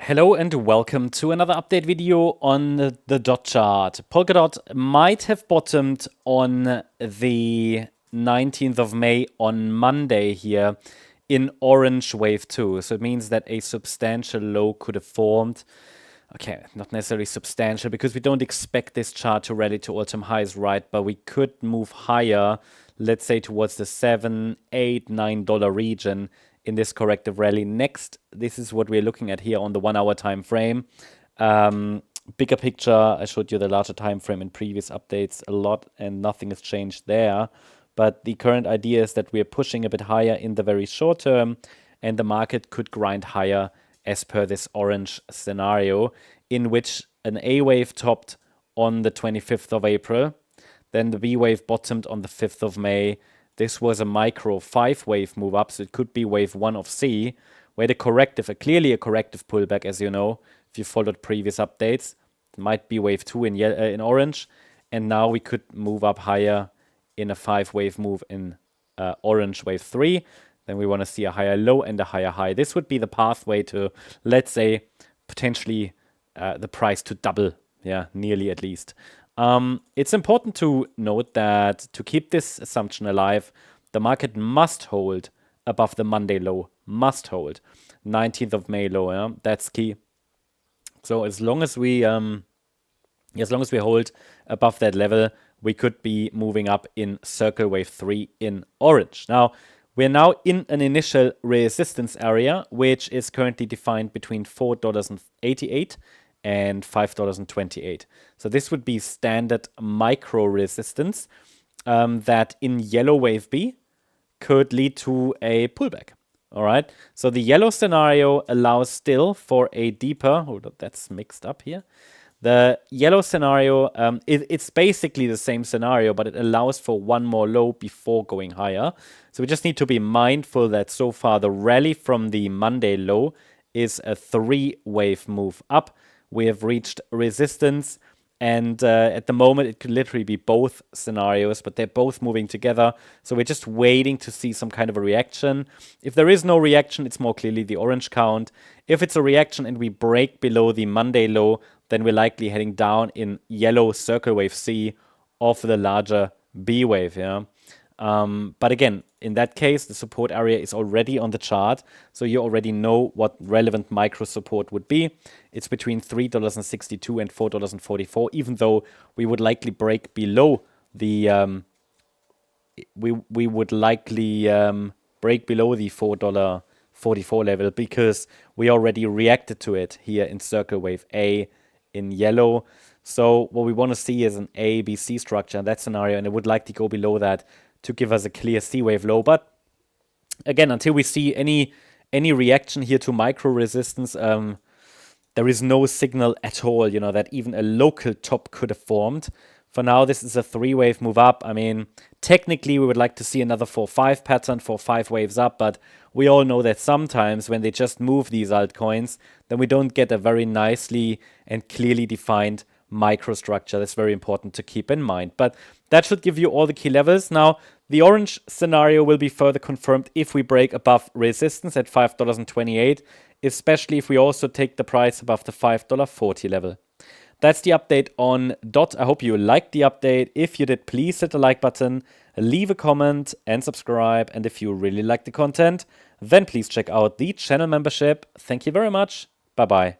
Hello and welcome to another update video on the dot chart. Polkadot might have bottomed on the 19th of May on Monday here in orange wave 2. So it means that a substantial low could have formed. Okay, not necessarily substantial because we don't expect this chart to rally to all-time highs, right? But we could move higher, let's say towards the $7, $8, $9 region in this corrective rally. Next, this is what we're looking at here on the 1 hour time frame. Bigger picture, I showed you the larger time frame in previous updates a lot and nothing has changed there. But the current idea is that we're pushing a bit higher in the very short term and the market could grind higher as per this orange scenario, in which an A wave topped on the 25th of April, then the B wave bottomed on the 5th of May. This was a micro 5-wave move up, so it could be wave 1 of C, where the corrective, clearly a corrective pullback, as you know, if you followed previous updates. It might be wave 2 in orange, and now we could move up higher in a 5-wave move in orange wave 3. Then we want to see a higher low and a higher high. This would be the pathway to, let's say, potentially the price to double, yeah, nearly at least. It's important to note that to keep this assumption alive, the market must hold above the Monday low, must hold 19th of May low. Yeah? That's key. So as long as we hold above that level, we could be moving up in circle wave 3 in orange. Now, we're now in an initial resistance area, which is currently defined between $4.88 and $5.28. So this would be standard micro resistance that in yellow wave B could lead to a pullback. All right. So the yellow scenario allows still for a deeper, hold on, that's mixed up here. The yellow scenario, it's basically the same scenario, but it allows for one more low before going higher. So we just need to be mindful that so far the rally from the Monday low is a 3-wave move up. We have reached resistance, and at the moment it could literally be both scenarios, but they're both moving together. So we're just waiting to see some kind of a reaction. If there is no reaction, it's more clearly the orange count. If it's a reaction and we break below the Monday low, then we're likely heading down in yellow circle wave C of the larger B wave. Yeah. But again, in that case, the support area is already on the chart, so you already know what relevant micro support would be. It's between $3.62 and $4.44, even though we would likely break below the we would likely break below the $4.44 level because we already reacted to it here in circle wave A in yellow. So what we want to see is an A, B, C structure in that scenario, and it would likely go below that to give us a clear C wave low. But again, until we see any reaction here to micro resistance, there is no signal at all, you know, that even a local top could have formed. For now, this is a 3-wave move up. I mean, technically, we would like to see another 4-5 pattern for 5 waves up, but we all know that sometimes when they just move these altcoins, then we don't get a very nicely and clearly defined microstructure. That's very important to keep in mind. But that should give you all the key levels. Now, the orange scenario will be further confirmed if we break above resistance at $5.28, especially if we also take the price above the $5.40 level. That's the update on DOT. I hope you liked the update. If you did, please hit the like button, leave a comment and subscribe. And if you really like the content, then please check out the channel membership. Thank you very much. Bye-bye.